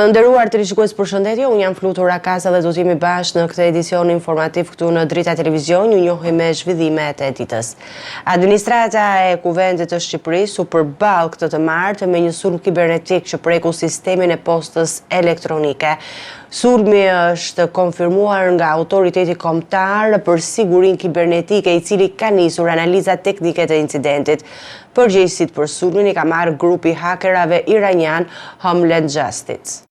Të nderuar televizionist, përshëndetje, unë jam Flutur Akasa dhe do të jemi bashkë në këtë edicion informativ këtu në Drita Televizion. Ju njohim me zhvillimet e ditës. Administrata e Kuvendit të Shqipërisë u përball këtë të martë me një sulm kibernetik që preku sistemin e postës elektronike. Sulmi është konfirmuar nga autoriteti kombëtar për sigurinë kibernetike, i cili ka nisur analiza teknike të incidentit. Përgjegjësitë për sulmin i ka marrë grupi hakerave iranian Homeland Justice.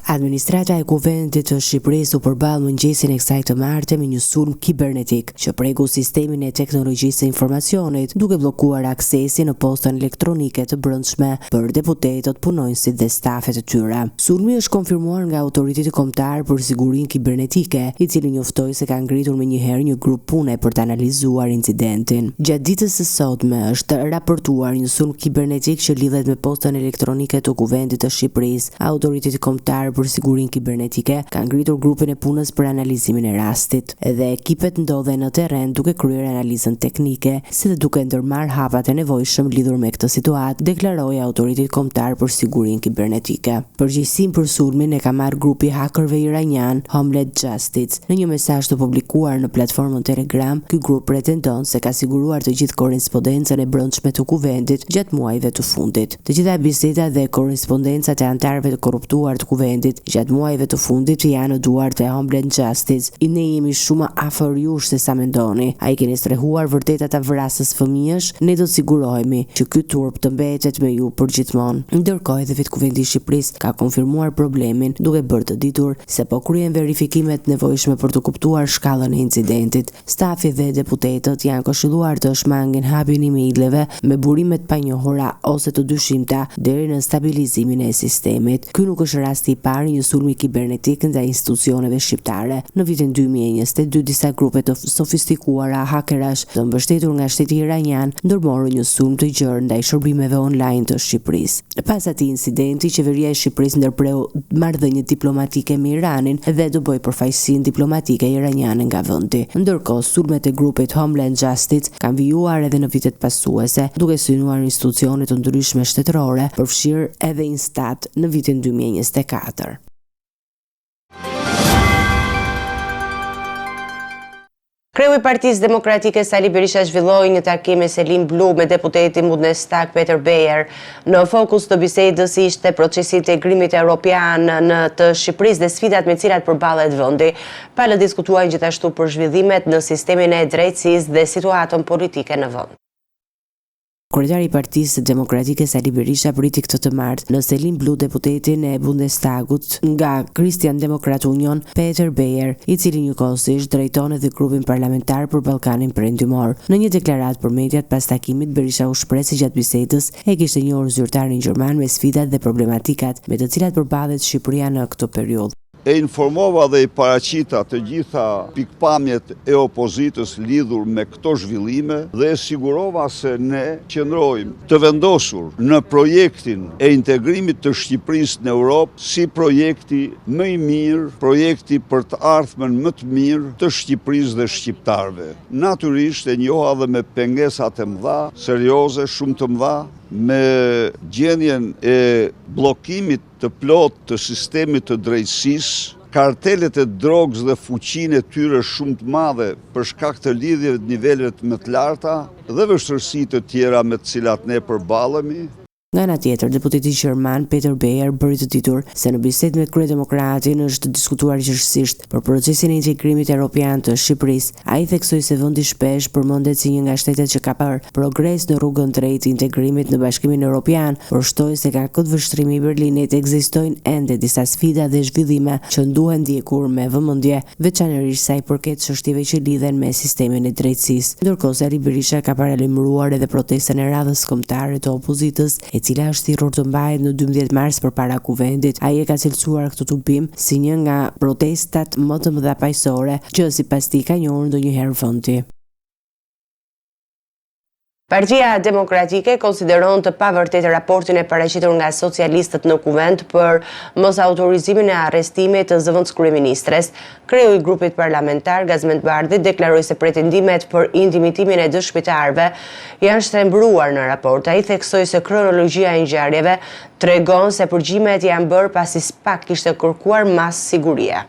Administrata e Kuvendit të Shqipërisë u përball mëngjesin e kësaj të martë me një sulm kibernetik që preku sistemin e teknologjisë së informacionit, duke bllokuar aksesin në postën elektronike të brendshme për deputetët, punonjësit dhe stafet e tyre. Sulmi është konfirmuar nga autoriteti kombëtar për sigurinë kibernetike, i cili njoftoi se ka ngritur menjëherë një grup pune për të analizuar incidentin. Gjatë ditës së sotme është raportuar një sulm kibernetik që lidhet me postën elektronike të Kuvendit të Shqipërisë. Autoriteti kombëtar për sigurinë kibernetike ka ngritur grupin e punës për analizimin e rastit, edhe ekipet ndodhen në terren duke kryer analizën teknike, si dhe duke ndërmarrë hapat e nevojshëm lidhur me këtë situatë, deklaroi autoriteti kombëtar për sigurinë kibernetike. Përgjegjësinë për sulmin e ka marrë grupi hakerëve iranian Homeland Justice. Në një mesazh të publikuar në platformën Telegram, ky grup pretendon se ka siguruar të gjithë korrespondencën e brendshme të Kuvendit gjatë muajve të fundit. Të gjitha bisedat dhe korrespondencat e anëtarëve të korruptuar të Kuvendit gjatë muajve të fundit janë në duart e Homeland Justice. Ne jemi shumë afër jush se sa mendoni. Ai keni strehuar vërtetat të vrasës fëmijësh, ne do të sigurohemi që ky turp të mbetet me ju përgjithmonë. Ndërkohë edhe vetë Kuvendit i Shqipërisë ka konfirmuar problemin, duke bërë të ditur se po kryen verifikimet nevojshme për të kuptuar shkallën e incidentit. Stafi dhe deputetët janë këshilluar të shmangin hapjen e emaileve me burimet pa njohura ose të dyshimta deri në stabilizimin e sistemit. Ky nuk është rasti i parë një sulmi kibernetik ndaj institucioneve shqiptare. Në vitin 2022 disa grupe të sofistikuara hakerash të mbështetur nga shteti iranian ndërmorën një sulm të gjerë ndaj shërbimeve online të Shqipërisë. Pas atij incidenti, qeveria e Shqipërisë ndërpreu marrëdhënie diplomatike me Iranin dhe dëboi përfaqësinë diplomatike iraniane nga vendi. Ndërkohë, sulmet e grupit Homeland Justice kanë vijuar edhe në vitet pasuese, duke synuar institucione të ndryshme shtetërore, përfshirë edhe Instat në vitin 2024. Kreu i Partisë Demokratike Sali Berisha zhvilloi një takim me Selin Blu me deputetin Bundestag Peter Beyer. Në fokus të bisedës ishte procesi i integrimit evropian në të Shqipërisë dhe sfidat me cilat përballet vendi. Palët diskutuan gjithashtu për zhvillimet në sistemin e drejtësisë dhe situatën politike në vend. Kryetari i Partisë Demokratike Sali Berisha priti këtë të martë në Selin Blu deputetin e Bundestagut nga Christian Demokrat Union Peter Beyer, i cili njëkohësisht drejton edhe grupin parlamentar për Ballkanin Perëndimor. Në një deklaratë për mediat pas takimit, Berisha u shpreh se gjatë bisedës e kishte njohur zyrtarin gjerman me sfidat dhe problematikat me të cilat përballet Shqipëria në këtë periudhë. E informova dhe i paraqita të gjitha pikpamjet e opozitës lidhur me këto zhvillime dhe e sigurova se ne qëndrojmë të vendosur në projektin e integrimit të Shqipërisë në Europë si projekti më i mirë, projekti për të ardhmen më të mirë të Shqipërisë dhe shqiptarëve. Natyrisht e njoha dhe me pengesat e mëdha, serioze, shumë të mëdha, me gjendjen e bllokimit të plot të sistemit të drejtësisë, kartelet e drogës dhe fuqinë e tyre shumë të madhe për shkak të lidhjeve të niveleve më të larta dhe vështirësitë të tjera me të cilat ne përballemi. Nga ana tjetër, deputeti gjerman Peter Beyer bëri të ditur se në bisedë me kryedemokratin është diskutuar gjithësisht për procesin e integrimit evropian të Shqipërisë. Ai theksoi se vendi shpesh përmendet si një nga shtetet që ka parë progres në rrugën drejt integrimit në Bashkimin Evropian, por shtoi se ka këtë vështrimi i Berlinit ekzistojnë ende disa sfida dhe zhvillime që duhen ndjekur me vëmendje, veçanërisht sa i përket çështjeve që lidhen me sistemin e drejtësisë. Ndërkohë, Sali Berisha ka paralajmëruar edhe protestën e radhës kombëtare të opozitës, e cila është thirrur të mbahet në 12 mars përpara Kuvendit. Ai e ka cilësuar këtë tubim si një nga protestat më të mëdha paqësore që sipas tij ka njohur ndonjëherë vendi. Partia Demokratike konsideron të pavërtetë raportin e paraqitur nga socialistët në kuvent për mos autorizimin e arrestimit të zëvendës kryeministres. Kreu i grupit parlamentar Gazmend Bardhi deklaroi se pretendimet për intimitimin e dëshmitarëve janë shtrembruar në raport. Ai theksoi se kronologjia e ngjarjeve tregon se përgjimet janë bërë pasi SPAK kishte kërkuar mas sigurie.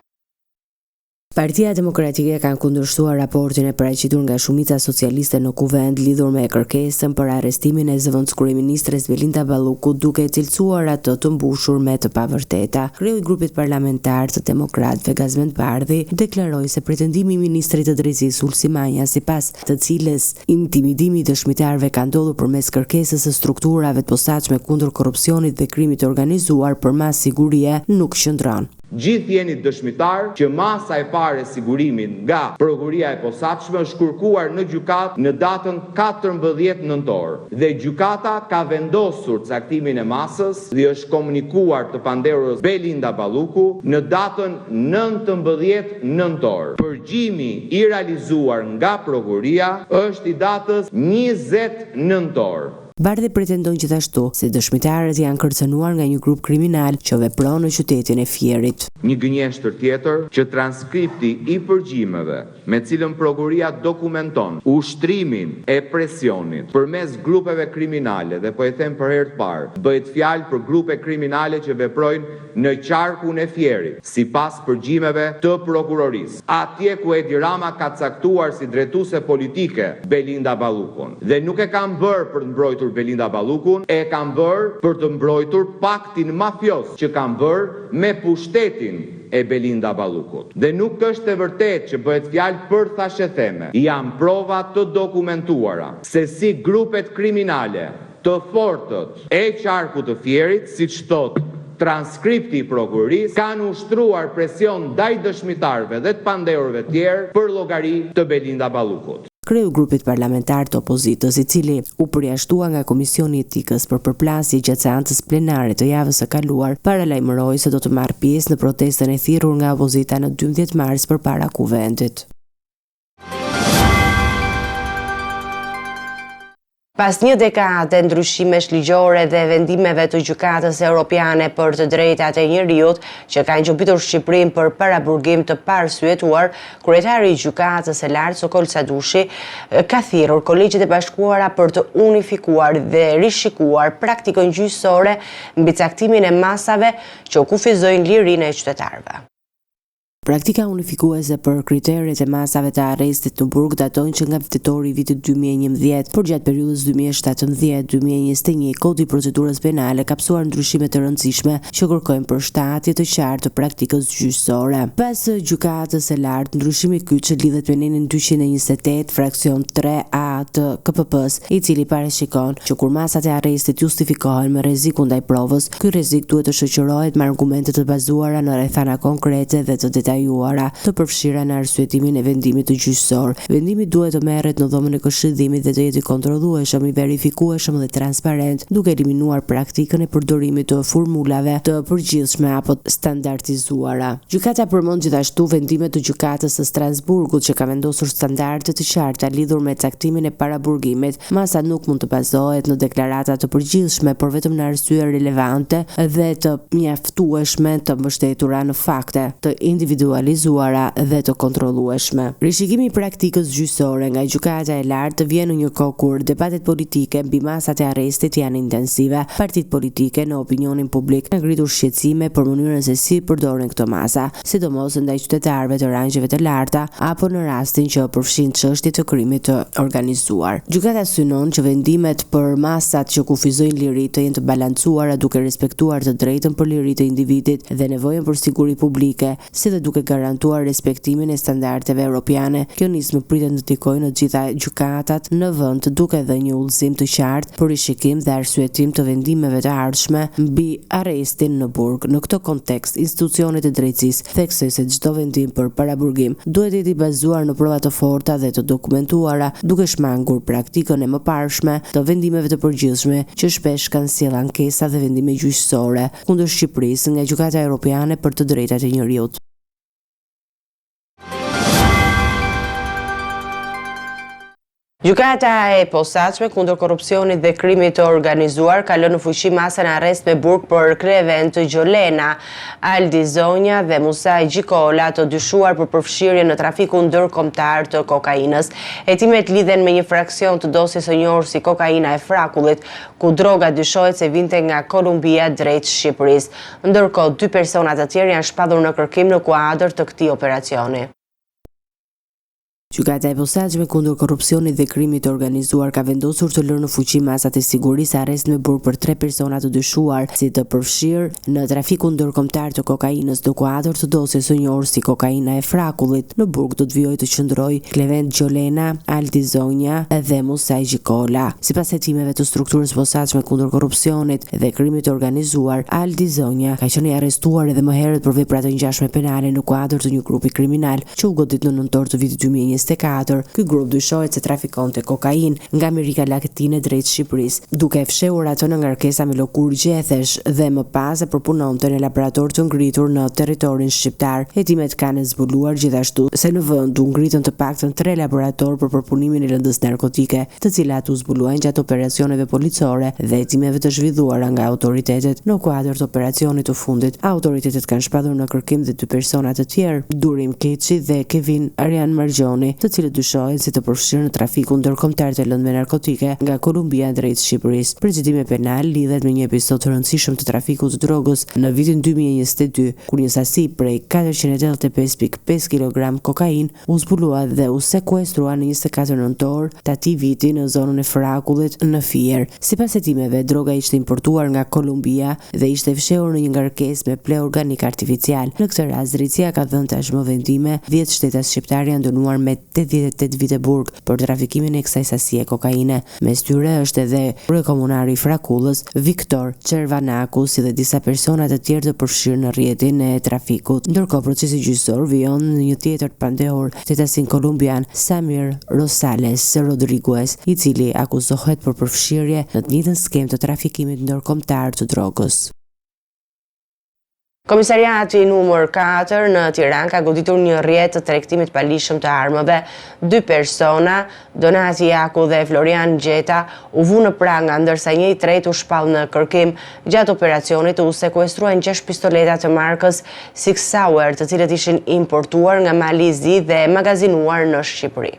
Partia Demokratike kanë kundërshtuar raportin e paraqitur nga shumica socialiste në kuvent lidhur me kërkesën për arrestimin e zëvendës kryeministres Belinda Balluku, duke cilësuar atë të mbushur me të pavërteta. Kreu i grupit parlamentar të Demokratëve Gazmend Bardhi deklaroi se pretendimi i ministrit të drejtësisë Ulsi Manja, sipas të cilës intimidimi i dëshmitarëve ka ndodhur përmes kërkesës së strukturave të posaçme kundër korrupsionit dhe krimit të organizuar për mas sigurie, nuk qëndron. Gjithë jeni dëshmitar që masa e parë e sigurimin nga prokuria e posaçme është kërkuar në gjykatë në datën 14 nëntor dhe gjykata ka vendosur caktimin e masës dhe është komunikuar të panderës Belinda Balluku në datën 19 nëntor. Përgjimi i realizuar nga prokuria është i datës 20 nëntor. Bardhi pretendon gjithashtu se dëshmitarët janë kërcënuar nga një grup kriminal që vepron në qytetin e Fierit. Një gënjeshtër tjetër që transkripti i përgjimeve me cilën prokuria dokumenton ushtrimin e presionit përmes grupeve kriminale dhe po e them për herë të parë, bëhet fjalë për grupe kriminale që veprojnë në qarkun e Fierit, sipas përgjimeve të prokurorisë. Atje ku Edi Rama ka caktuar si drejtuese politike Belinda Ballukun dhe nuk e kanë bërë për të mbrojtur Belinda Ballukun, e kanë bërë për të mbrojtur paktin mafios që kanë bërë me pushtetin e Belinda Ballukut. Dhe nuk është e vërtetë që bëhet fjalë për thashetheme. Janë prova të dokumentuara se si grupet kriminale të fortët e qarkut të Fierit, siç thotë transkripti i prokurisë, kanë ushtruar presion ndaj dëshmitarëve dhe të panderëve tjerë për llogari të Belinda Ballukut. Kreu grupit parlamentar të opozitës, i cili u përjashtua nga Komisioni i Etikës për përplasje gjatë seancës plenare të javës së kaluar, paralajmëroi se do të marrë pjesë në protestën e thirrur nga opozita në 12 mars përpara kuventit. Pas një dekade ndryshimesh ligjore dhe vendimeve të Gjykatës Europiane për të drejtat e njeriut që kanë gjobitur Shqipërinë për paraburgim të parsyetuar, kryetari i Gjykatës së Lartë Sokol Sadushi ka thirrur Kolegjet e Bashkuara për të unifikuar dhe rishikuar praktikën gjyqësore mbi caktimin e masave që kufizojnë lirinë e qytetarëve. Praktika unifikuese për kriteret e masave të arrestit në burg datojnë që nga tetori i vitit 2011, por gjatë periudhës 2017-2021, Kodi i Procedurës Penale ka psuar ndryshime të rëndësishme që kërkojnë përshtatje të qartë të praktikës gjyqësore. Pas Gjykatës së Lartë, ndryshimi ky që lidhet me nenin 228 fraksion 3A të KPP-s, i cili parashikon që kur masat e arrestit justifikohen me rreziku ndaj provës, ky rrezik duhet të shoqërohet me argumente të bazuara në rrethana konkrete dhe të të përfshira në arsyetimin e vendimit të gjyqësor. Vendimi duhet të merret në dhomën e këshillimit dhe të jetë i kontrollueshëm, i verifikueshëm dhe transparent, duke eliminuar praktikën e përdorimit të formulave të përgjithshme apo standardizuara. Gjykata përmend gjithashtu vendimet të Gjykatës së Strasburgut që ka vendosur standarde të qarta lidhur me caktimin e paraburgimit. Masa nuk mund të bazohet në deklarata të përgjithshme, por vetëm në arsye relevante dhe të mjaftueshme të mbështetura në fakte, të individualizuara dhe të kontrollueshme. Rishikimi i praktikës gjyqësore nga Gjykata e Lartë vjen në një kohë kur debatet politike mbi masat e arrestit janë intensive. Partitë politike në opinionin publik kanë ngritur shqetësime për mënyrën se si përdoren këto masa, sidomos ndaj qytetarëve të rangjeve të larta apo në rastin që përfshin çështje të krimit të organizuar. Gjykata synon që vendimet për masat që kufizojnë liri të jenë të balancuara duke respektuar të drejtën për liri të individit dhe nevojën për siguri publike, si dhe duke garantuar respektimin e standardeve europiane. Kjo nismë pritet të ndikojë në gjitha gjykatat në vend, duke dhënë një udhëzim të qartë për rishikim dhe arsyetim të vendimeve të ardhshme mbi arrestin në burg. Në këtë kontekst, institucionet e drejtësisë theksojnë se çdo vendim për paraburgim duhet të jetë i bazuar në prova të forta dhe të dokumentuara, duke shmangur praktikën e mëparshme të vendimeve të përgjithshme që shpesh kanë sjellë ankesa dhe vendime gjyqësore kundër Shqipërisë nga Gjykata Europiane për të drejtat e njeriut. Gjykata e posaçme kundër korrupsionit dhe krimit të organizuar ka lënë në fuqi masën arrest me burg për kreven të Gjolena, Aldi Zonja dhe Musa Gjikola, të dyshuar për përfshirje në trafikun ndërkombëtar të kokainës. Hetimet lidhen me një fraksion të dosjes së njohur si kokaina e Frakullit, ku droga dyshohet se vinte nga Kolumbia drejt Shqipërisë. Ndërkohë, 2 persona të tjerë janë shpadur në kërkim në kuadër të këtij operacioni. Gjykata e posaçme kundër korrupsionit dhe krimit të organizuar ka vendosur të lërë në fuqi masat e sigurisë arrest me burg për 3 persona të dyshuar si të përfshirë në trafikun ndërkombëtar të kokainës në kuadër të dosjes së njohur si kokaina e Frakullit. Në burg do të vijojë të qëndrojë Klevent Gjolena, Aldi Zonja dhe Musa Gjikola. Sipas hetimeve të strukturës posaçme kundër korrupsionit dhe krimit të organizuar, Aldi Zonja ka qenë i arrestuar edhe më herët për vepra të ngjashme penale në kuadër të një grupi kriminal që u godit në nëntor të vitit 2024. Ky grup dyshohet se trafikonte kokainë nga Amerika Latine drejt Shqipërisë, duke fshehur atë në ngarkesa me lëkurë gjethesh dhe më pas e përpunonte në laborator të ngritur në territorin shqiptar. Hetimet kanë zbuluar gjithashtu se në vend u ngritën të paktën 3 laborator për përpunimin e lëndës narkotike, të cilat u zbuluan gjatë operacioneve policore dhe hetimeve të zhvilluara nga autoritetet. Në kuadër të operacionit të fundit, autoritetet kanë shpadur në kërkim dhe 2 persona të tjerë, Durim Keçi dhe Kevin Arjan Margjoni, të cilët dyshohen si të përfshirë në trafikun ndërkombëtar të lëndëve narkotike nga Kolumbia drejt Shqipërisë. Përgjithësimi penal lidhet me një episod të rëndësishëm të trafikut të drogës në vitin 2022, kur një sasi prej 485.5 kg kokainë u zbulua dhe u sekuestrua në 24 nëntor të atij viti në zonën e Frakullit në Fier. Sipas hetimeve, droga ishte importuar nga Kolumbia dhe ishte fshehur në një ngarkesë me ple organik artificial. Në këtë rast, drejtësia ka dhënë tashmë vendime 10 shtetas shqiptar janë dënuar me 88 vite burg për trafikimin e kësaj sasie kokaine. Mes tyre është edhe kryekomunari i Frakullës, Viktor Çervanaku, si dhe disa persona të tjerë të përfshirë në rrjetin e trafikut. Ndërkohë, procesi gjyqësor vijon në një tjetër pandehor, shtetasin kolumbian Samir Rosales Rodriguez, i cili akuzohet për përfshirje në të njëjtën skemë të trafikimit ndërkombëtar të drogës. Komisariati numër 4 në Tiranë ka goditur një rrjet të tregtimit palishëm të armëve. 2 persona, Donati Jaku dhe Florian Gjeta, u vu në pranga, ndërsa një i tretë u shpall në kërkim. Gjatë operacionit u sekuestruan 6 pistoleta të markës Sig Sauer, të cilët ishin importuar nga Malizi dhe magazinuar në Shqipëri.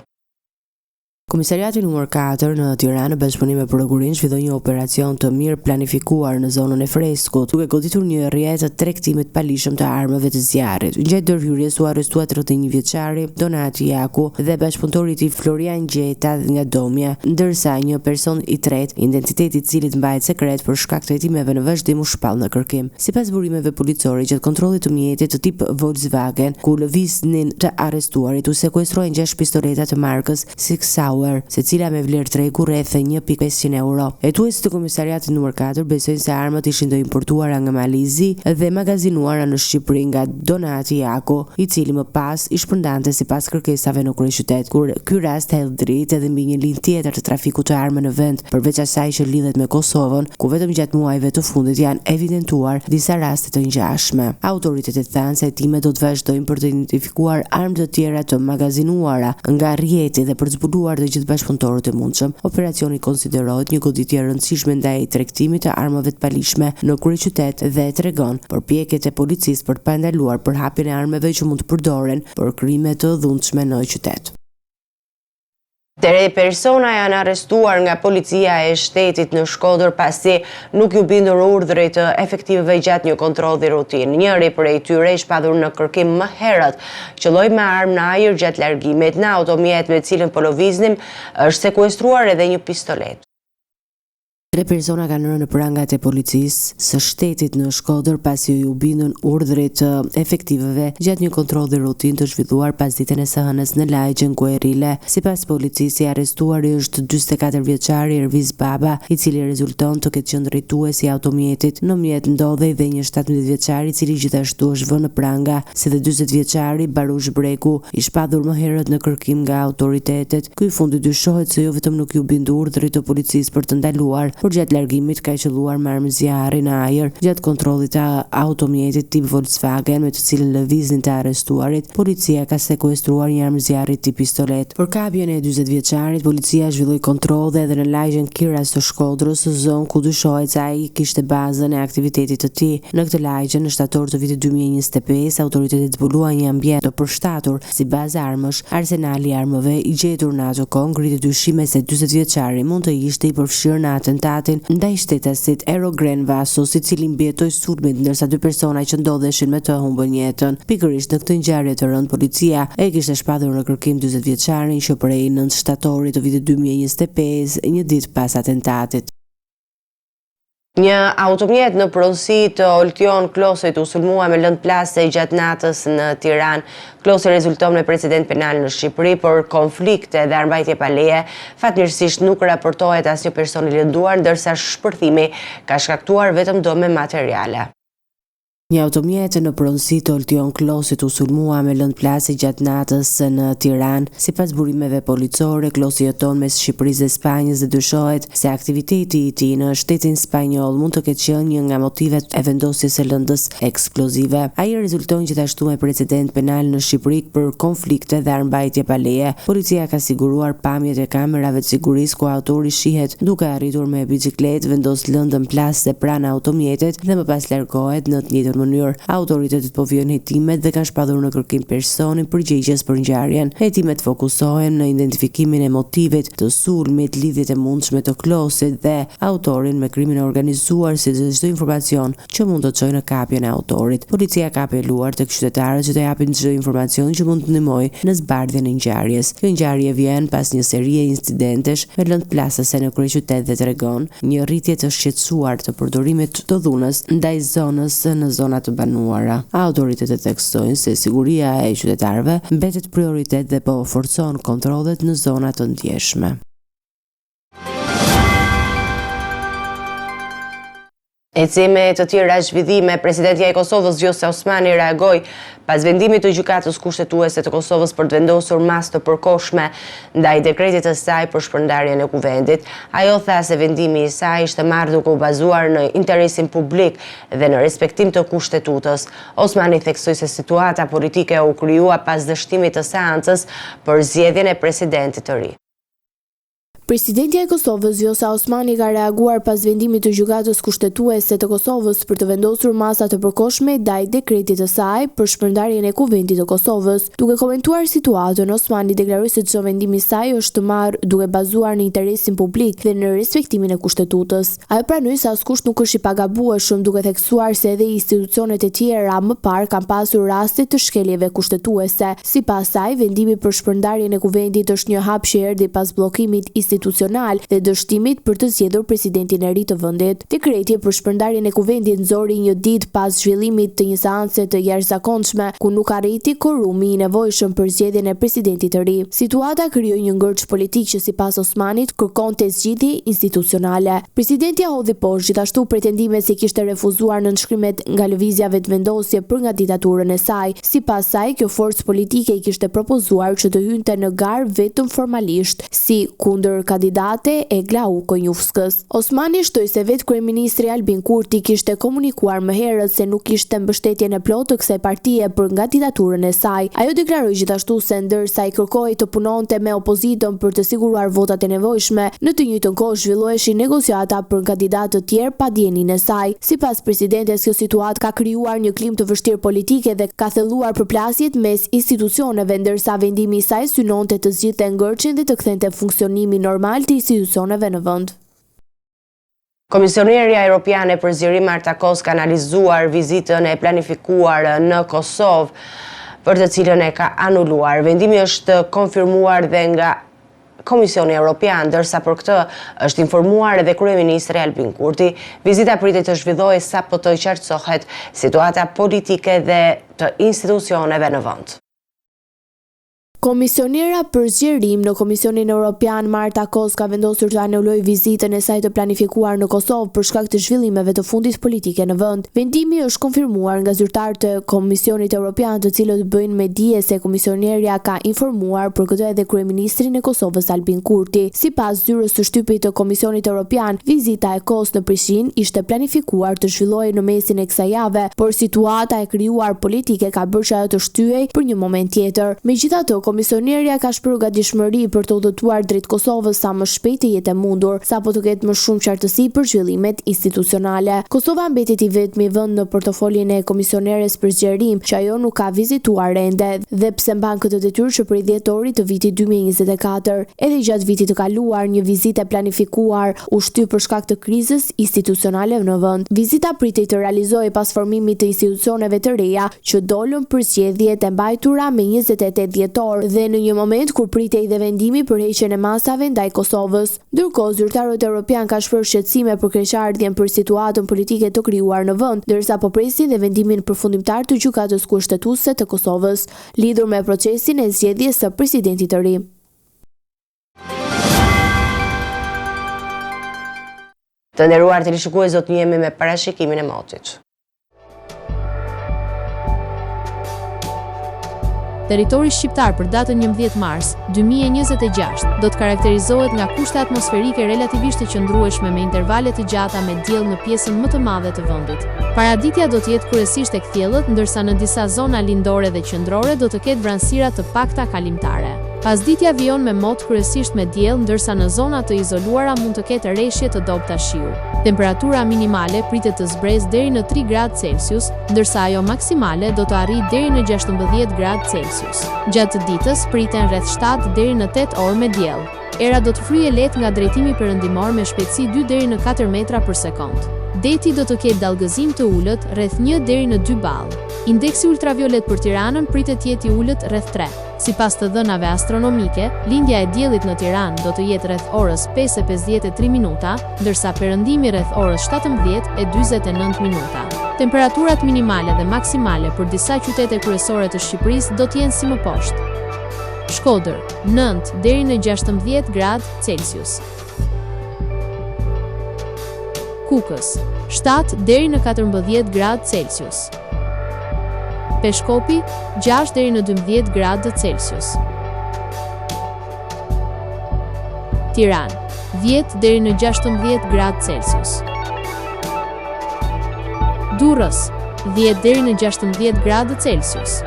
Komisariati numër 4 në Tiranë në bashkëpunim me Prokurin zhvilloi një operacion të mirë planifikuar në zonën e Freskut, duke goditur një rrjet të tregtimit palishëm të armëve të zjarrit. Gjatë ndërhyrjes u arrestua 31 vjeçari Donati Jaku dhe bashkëpunëtori i tij Florian Gjeta nga Domja, ndërsa një person i tretë, identiteti i cilit mbahet sekret për shkak të hetimeve në vazhdim, u shpall në kërkim. Sipas burimeve policore, gjatë kontrollit të mjetit të tip Volkswagen, ku lëviznin të arrestuarit, u sekuestruan 6 pistoleta të markës Sig Sauer, secila me vlerë tregu rreth 1.500 euro. Hetuesit të komisariatit numër 4 besojnë se armët ishin të importuara nga Malizi dhe magazinuara në Shqipëri nga Donati Jaku, i cili më pas i shpërndante sipas kërkesave në kryeqytet. Kur ky rast hedh dritë edhe mbi një linjë tjetër të trafikut të armëve në vend, përveç asaj që lidhet me Kosovën, ku vetëm gjatë muajve të fundit janë evidentuar disa raste të ngjashme. Autoritetet thanë se hetimet do të vazhdojnë për të identifikuar armë të tjera të magazinuara nga rrjeti dhe për të zbuluar të gjithë bashkëpunëtorët e mundshëm. Operacioni konsiderohet një goditje e rëndësishme ndaj tregtimit të armëve të palishme në kryeqytet dhe tregon përpjekjet e policisë për të pandaluar përhapjen e armëve që mund të përdoren për krime të dhunshme në qytet. 3 persona janë arrestuar nga policia e shtetit në Shkodër pasi nuk ju bindur urdhrit të efektivëve gjatë një kontrolli rutinë. Njëri prej tyre i shpadur në kërkim më herët, qëlloi me armë në ajër gjatë largimit. Në automjet me cilën po lëviznim është sekuestruar edhe një pistolet. 3 persona kanë rënë në prangat e policisë së shtetit në Shkodër pasi u bindën urdhrit të efektivëve gjatë një kontrolli rutinë të zhvilluar pas ditën e së hënës në lagjen Kuerile. Sipas policisë, i arrestuari është 44 vjeçari Erviz Baba, i cili rezulton të ketë qenë drejtuesi i automjetit. Në mjet ndodhej dhe një 17 vjeçari, i cili gjithashtu është vënë në pranga, si dhe 40 vjeçari Barush Breku, i shpadur më herët në kërkim nga autoritetet. Ky i fundi dyshohet se jo vetëm nuk ju bindu urdhrit të policisë për të ndaluar por gjatë largimit ka qelluar me armë zjarri në ajër gjatë kontrollit të automjetit tip Volkswagen me të cilën lëviznin të arrestuarit. Policia ka sekuestruar një armë zjarri tip pistolet. Për kapjen e 40 vjeçarit, policia zhvilloi kontrolle edhe në lagjen Kiras të Shkodrës, zonë ku dyshohet se ai kishte bazën e aktivitetit të tij. Në këtë lagje në shtator të vitit 2025, autoritetet zbuluan një ambient të përshtatur si bazë armësh. Arsenali i armëve i gjetur në ato kohë ngriti dyshime se 40 vjeçari mund të ishte i përfshirë në atentatin ndaj shtetasit Erogren Vasos, i cili mbijetoi sulmit ndërsa dy persona që ndodheshin me të humbën jetën. Pikërisht në këtë ngjarje të rëndë, policia e kishte shpathur në kërkim 40 vjeçarin që prej 9 shtatorit të vitit 2025, një ditë pas atentatit. Një automjet në pronësi të Oltion Klosit u sulmua me lëndë plase gjatë natës në Tiranë. Klosi rezulton me precedent penal në Shqipëri për konflikte dhe armbajtje pa leje. Fatmirësisht nuk raportohet asnjë person i lënduar, ndërsa shpërthimi ka shkaktuar vetëm dëme materiale. Një automjet në pronësi të Oltion Klosit u sulmua me lëndë plase gjatë natës në Tiranë. Sipas burimeve policore, Klosi jeton mes Shqipërisë dhe Spanjës dhe dyshohet se aktiviteti i tij në shtetin spanjoll mund të ketë qenë një nga motivet e vendosjes së lëndës eksplozive. Ai rezulton gjithashtu me precedent penal në Shqipëri për konflikte dhe armbajtje pa leje. Policia ka siguruar pamjet e kamerave të sigurisë ku autori shihet duke arritur me biçikletë vendos lëndën plase pranë automjetit dhe më pas largohet në të njëjtën mënyrë. Autoritetet po vijnë hetimet dhe kanë shpathur në kërkim personin përgjegjës për ngjarjen. Hetimet fokusohen në identifikimin e motivit të sulmit, lidhjet e mundshme të Klosit dhe autorin me krimin e organizuar, si dhe çdo informacion që mund të çojë në kapjen e autorit. Policia ka apeluar tek qytetarët që të japin çdo informacion që mund të ndihmojë në zbardhjen e ngjarjes. Kjo ngjarje vjen pas një serie incidentesh me lëndë plasëse në kryeqytet dhe tregon një rritje të shqetësuar të përdorimit të dhunës ndaj zonës në zona të banuara. Autoritetet theksojnë se siguria e qytetarëve mbetet prioritet dhe po forcon kontrollet në zona të ndjeshme. Eci me të tjera zhvillime, presidentja e Kosovës Vjosa Osmani reagoi pas vendimit të gjykatës kushtetuese të Kosovës për të vendosur masë të përkohshme ndaj dekretit të saj për shpërndarjen e kuvendit. Ajo tha se vendimi i saj ishte marrë duke u bazuar në interesin publik dhe në respektim të kushtetutës. Osmani theksoi se situata politike u krijua pas dështimit të seancës për zgjedhjen e presidentit të ri. Presidentja e Kosovës Vjosa Osmani ka reaguar pas vendimit të gjykatës kushtetuese të Kosovës për të vendosur masa të përkohshme ndaj dekretit të saj për shpërndarjen e kuvendit të Kosovës. Duke komentuar situatën, Osmani deklaroi se çdo vendim i saj është marrë duke bazuar në interesin publik dhe në respektimin e kushtetutës. Ajo pranoi se askush nuk është i pagabueshëm, duke theksuar se edhe institucionet e tjera më parë kanë pasur raste të shkeljeve kushtetuese. Sipas saj, vendimi për shpërndarjen e kuvendit është një hap që erdhi pas bllokimit institucional dhe dështimit për të zgjedhur presidentin e ri të vendit. Dekreti për shpërndarjen e kuvendit nxori një ditë pas zhvillimit të një seance të jashtëzakonshme ku nuk arriti korumi i nevojshëm për zgjedhjen e presidentit të ri. Situata krijoi një ngërç politik që sipas Osmanit kërkonte zgjidhje institucionale. Presidentja hodhi poshtë gjithashtu pretendimet se kishte refuzuar nënshkrimet nga lëvizjave të vendosje për kandidaturën e saj. Sipas saj, kjo forcë politike i kishte propozuar që të hynte në garë vetëm formalisht, si kundër kandidate e Glau Konjufskës. Osmani shtoi se vetë kryeministri Albin Kurti kishte komunikuar më herët se nuk kishte mbështetjen e plotë të kësaj partie për kandidaturën e saj. Ajo deklaroi gjithashtu se ndërsa i kërkoi të punonte me opozitën për të siguruar votat e nevojshme, në të njëjtën kohë zhvilloheshin negociata për kandidatë të tjerë pa dijenin e saj. Sipas presidentes, kjo situatë ka krijuar një klim të vështirë politike dhe ka thelluar përplasjet mes institucioneve, ndërsa vendimi i saj synonte të zgjidhte ngërçin dhe të kthente funksionimin normal të institucioneve në vend. Komisionerja Europiane për Zgjerim Marta Kos ka analizuar vizitën e planifikuar në Kosovë, për të cilën e ka anuluar. Vendimi është konfirmuar dhe nga Komisioni Evropian, ndërsa për këtë është informuar edhe kryeministri Albin Kurti. Vizita pritet të zhvillohej sapo të qartësohet situata politike dhe të institucioneve në vend. Komisionera për zgjerim në Komisionin Evropian Marta Kos ka vendosur të anulojë vizitën e saj të planifikuar në Kosovë për shkak të zhvillimeve të fundit politike në vend. Vendimi është konfirmuar nga zyrtarët të Komisionit Evropian, të cilët bëjnë me dije se komisionerja ka informuar për këtë edhe kryeministrin e Kosovës Albin Kurti. Sipas zyrës së shtypit të Komisionit Evropian, vizita e Kos në Prishtinë ishte planifikuar të zhvillohej në mesin e kësaj jave, por situata e krijuar politike ka bërë që ajo të shtyhej për një moment tjetër. Megjithatë, komisionerja ka shprehur gatishmëri për të udhëtuar drejt Kosovës sa më shpejt të jetë mundur, sapo të ketë më shumë qartësi për zhvillimet institucionale. Kosova mbetet i vetmi vend në portofolin e komisioneres për zgjerim që ajo nuk ka vizituar ende, dhe pse mban këtë detyrë që prej dhjetorit të vitit 2024. Edhe gjatë vitit të kaluar, një vizitë e planifikuar u shtyp për shkak të krizës institucionale në vend. Vizita pritej të realizohej pas formimit të institucioneve të reja që dolën për zgjedhjet e mbajtura me 28 dhjetor dhe në një moment kur pritej dhe vendimi për heqjen e masave ndaj Kosovës. Ndërkohë, zyrtarët evropian ka shprehur shqetësime për keqardhjen për situatën politike të krijuar në vend, ndërsa po presin dhe vendimin përfundimtar të gjykatës kushtetuese të Kosovës lidhur me procesin e zgjedhjes së presidentit të ri. Të nderuar teleshikues, do të jemi me parashikimin e motit. Territori shqiptar për datën 11 mars 2026 do të karakterizohet nga kushte atmosferike relativisht të qëndrueshme me intervale të gjata me diell në pjesën më të madhe të vendit. Paraditja do të jetë kryesisht tek qiellit, ndërsa në disa zona lindore dhe qendrore do të ketë vranësira të pakta kalimtare. Pasditja vijon me mot kryesisht me diell, ndërsa në zona të izoluara mund të ketë rreshje të dobta shiu. Temperatura minimale pritet të zbresë deri në 3 gradë Celsius, ndërsa ajo maksimale do të arrijë deri në 16 gradë Celsius. Gjatë ditës priten rreth 7 deri në 8 orë me diell. Era do të fryjë lehtë nga drejtimi perëndimor me shpejtësi 2 deri në 4 metra për sekond. Deti do të ketë dallgëzim të ulët rreth 1 deri në 2 ballë. Indeksi ultraviolet për Tiranën pritet të jetë i ulët rreth 3. Sipas të dhënave astronomike, lindja e diellit në Tiranë do të jetë rreth orës 5:53 minuta, ndërsa perëndimi rreth orës 17:49 minuta. Temperaturat minimale dhe maksimale për disa qytete kryesore të Shqipërisë do të jenë si më poshtë. Shkodër, 9 deri në 16 gradë Celsius. Kukës, 7 deri në 14 gradë Celsius. Peshkopi, 6 deri në 12 gradë Celsius. Tiranë, 10 deri në 16 gradë Celsius. Durrës, 10 deri në 16 gradë Celsius.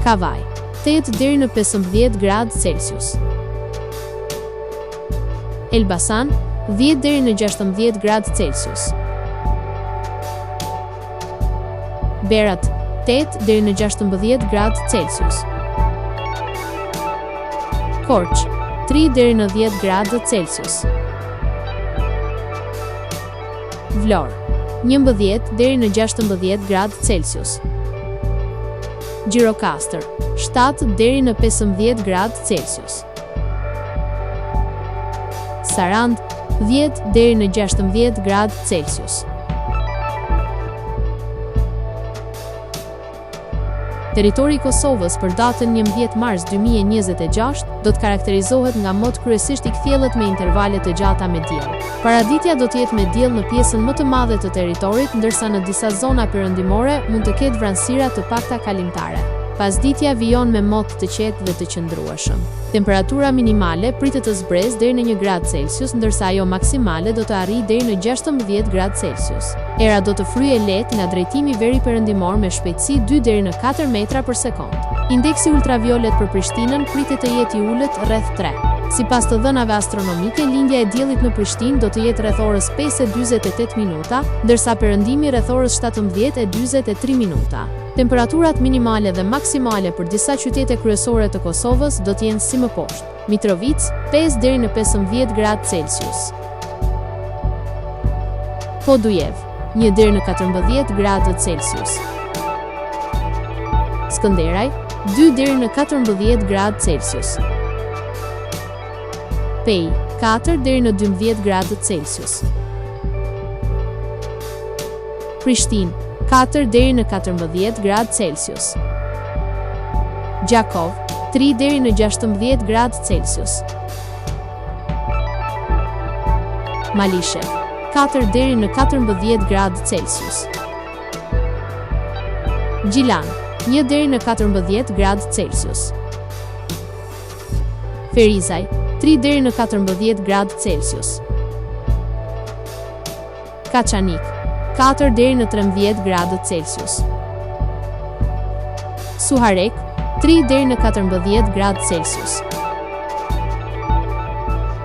Kavaj, 8 deri në 15 gradë Celsius. Elbasan, 10 deri në 16 gradë Celsius. Berat, 8 deri në 16 gradë Celsius. Korç, 3 deri në 10 gradë Celsius. Vlorë, 11 deri në 16 gradë Celsius. Gjirokastër, 7 deri në 15 gradë Celsius. Sarand, 10 deri në 16 gradë Celsius. Territori i Kosovës për datën 11 mars 2026 do të karakterizohet nga mot kryesisht i kthjellët me intervale të gjata me diell. Paraditja do të jetë me diell në pjesën më të madhe të territorit, ndërsa në disa zona perëndimore mund të ketë vranësira të pakta kalimtare. Pasditja vijon me mot të qetë dhe të qëndrueshëm. Temperatura minimale pritet të zbresë deri në 1 gradë Celsius, ndërsa ajo maksimale do të arrijë deri në 16 gradë Celsius. Era do të fryhej lehtë nga drejtimi veri perëndimor me shpejtësi 2 deri në 4 metra për sekond. Indeksi ultraviolet për Prishtinën pritet të jetë i ulët rreth 3. Sipas të dhënave astronomike, lindja e diellit në Prishtinë do të jetë rreth orës 5:48 minuta, ndërsa perëndimi rreth orës 17:43 minuta. Temperaturat minimale dhe maksimale për disa qytete kryesore të Kosovës do të jenë si më poshtë. Mitrovic, 5 deri në 15 gradë Celsius. Podujev, 1 deri në 14 gradë Celsius. Skënderaj, 2 deri në 14 gradë Celsius. Pej, 4 deri në 12 gradë Celsius. Prishtinë, 4 deri në 14 gradë Celsius. Gjakov, 3 deri në 16 gradë Celsius. Malishe, 4 deri në 14 gradë Celsius. Gjilan, 1 deri në 14 gradë Celsius. Ferizaj, 3 deri në 14 gradë Celsius. Kaçanik, 4 deri në 13 gradë Celsius. Suharek, 3 deri në 14 gradë Celsius.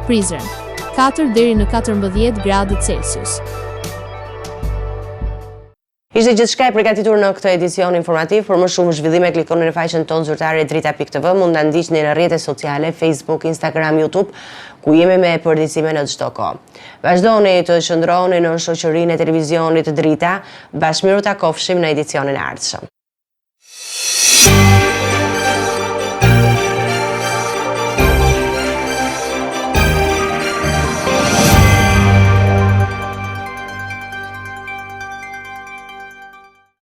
Prizren, 4 deri në 14 gradë Celsius. Ishte gjithçka e përgatitur në këtë edicion informativ. Për më shumë zhvillime klikoni në faqen tonë zyrtare drita.tv, mund na ndiqni në rrjetet sociale, Facebook, Instagram, YouTube, ku jemi me përditësime në çdo kohë. Vazhdoni të qëndroni në shoqërinë e televizionit Drita. Bashkëmiru takofshim në edicionin e ardhshëm.